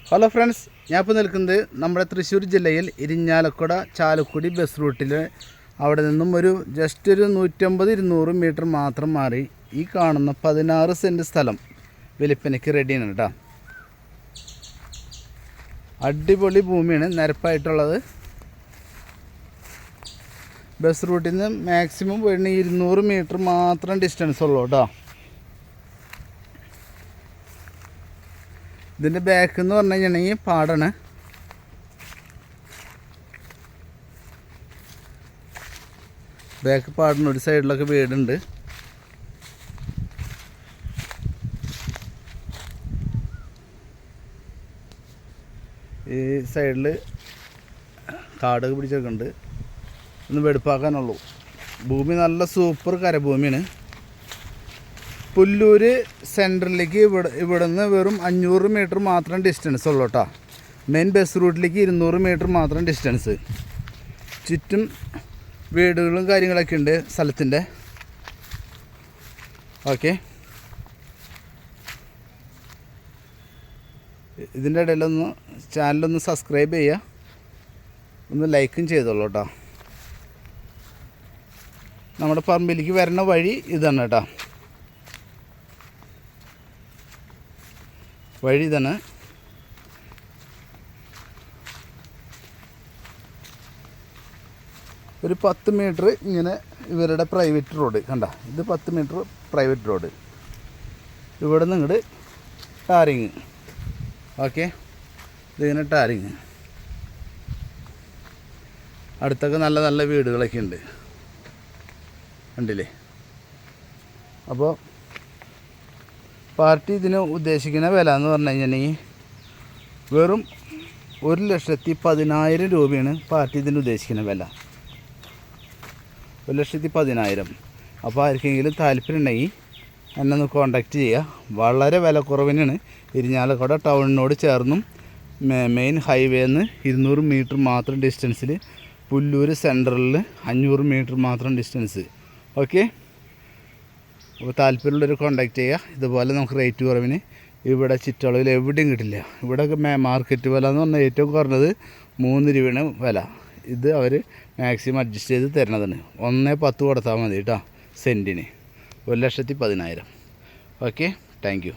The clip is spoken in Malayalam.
ഹലോ ഫ്രണ്ട്സ്, ഞാൻ ഇപ്പോൾ നിൽക്കുന്നത് നമ്മുടെ തൃശ്ശൂർ ജില്ലയിൽ ഇരിഞ്ഞാലക്കുട ചാലക്കുടി ബസ് റൂട്ടിൽ അവിടെ നിന്നും ജസ്റ്റ് ഒരു 150-200 മീറ്റർ മാത്രം മാറി ഈ കാണുന്ന 16 സെൻറ്റ് സ്ഥലം വിൽപ്പനയ്ക്ക് റെഡിയാണ് കേട്ടോ. അടിപൊളി ഭൂമിയാണ്, നിരപ്പായിട്ടുള്ളത്. ബസ് റൂട്ടിൽ നിന്ന് മാക്സിമം പോയിട്ട് 200 മീറ്റർ മാത്രം ഡിസ്റ്റൻസ് ഉള്ളൂ കേട്ടോ. ഇതിൻ്റെ ബാക്ക് എന്ന് പറഞ്ഞു കഴിഞ്ഞിട്ടുണ്ടെങ്കിൽ പാടാണ്. ബാക്ക് പാടിന് ഒരു സൈഡിലൊക്കെ വീടുണ്ട്. ഈ സൈഡിൽ കാടൊക്കെ പിടിച്ചൊക്കെ ഉണ്ട്. ഒന്ന് വെടുപ്പാക്കാനുള്ളൂ. ഭൂമി നല്ല സൂപ്പർ കരഭൂമിയാണ്. പുല്ലൂർ സെൻറ്ററിലേക്ക് ഇവിടെ നിന്ന് വെറും 500 മീറ്റർ മാത്രം ഡിസ്റ്റൻസ് ഉള്ളൂ കേട്ടോ. മെയിൻ ബസ് റൂട്ടിലേക്ക് 200 മീറ്റർ മാത്രം ഡിസ്റ്റൻസ്. ചുറ്റും വീടുകളും കാര്യങ്ങളൊക്കെ ഉണ്ട് സ്ഥലത്തിൻ്റെ. ഓക്കെ, ഇതിൻ്റെ ഇടയിലൊന്ന് ചാനലൊന്ന് സബ്സ്ക്രൈബ് ചെയ്യുക, ഒന്ന് ലൈക്കും ചെയ്തോളൂ കേട്ടോ. നമ്മുടെ പറമ്പിലേക്ക് വരുന്ന വഴി ഇതാണ് കേട്ടോ. വഴി തന്നെ. ഒരു 10 മീറ്റർ ഇങ്ങനെ ഇവരുടെ പ്രൈവറ്റ് റോഡ് കണ്ട. ഇത് 10 മീറ്റർ പ്രൈവറ്റ് റോഡ്. ഇവിടെ നിന്ന് ഇങ്ങോട്ട് ടാറിങ്. ഓക്കെ, ഇതിങ്ങനെ ടാറിങ്. അടുത്തൊക്കെ നല്ല നല്ല വീടുകളൊക്കെ ഉണ്ട്, കണ്ടില്ലേ. അപ്പോൾ പാർട്ടി ഇതിന് ഉദ്ദേശിക്കുന്ന വില എന്ന് പറഞ്ഞു കഴിഞ്ഞിട്ടുണ്ടെങ്കിൽ വെറും 1,10,000 രൂപയാണ് പാർട്ടി ഇതിന് ഉദ്ദേശിക്കുന്ന വില. 1,10,000. അപ്പോൾ ആർക്കെങ്കിലും താല്പര്യം ഉണ്ടെങ്കിൽ എന്നെ ഒന്ന് കോൺടാക്റ്റ് ചെയ്യുക. വളരെ വില കുറവിനാണ്. ഇരിഞ്ഞാലക്കുട ടൗണിനോട് ചേർന്നും മെയിൻ ഹൈവേന്ന് 200 മീറ്റർ മാത്രം ഡിസ്റ്റൻസിൽ, പുല്ലൂർ സെൻട്രലിൽ 500 മീറ്റർ മാത്രം ഡിസ്റ്റൻസ്. ഓക്കെ, അപ്പോൾ താല്പര്യമുള്ളവർ കോൺടാക്റ്റ് ചെയ്യുക. ഇതുപോലെ നമുക്ക് റേറ്റ് കുറവിന് ഇവിടെ ചുറ്റളവിൽ എവിടെയും കിട്ടില്ല. ഇവിടെയൊക്കെ മാർക്കറ്റ് വില എന്ന് പറഞ്ഞാൽ ഏറ്റവും കുറഞ്ഞത് 3 രൂപയാണ് വില. ഇത് അവർ മാക്സിമം അഡ്ജസ്റ്റ് ചെയ്ത് തരണതാണ്. 1,10 കൊടുത്താൽ മതി കേട്ടോ സെൻറ്റിന്. 1,10,000. Okay, thank you.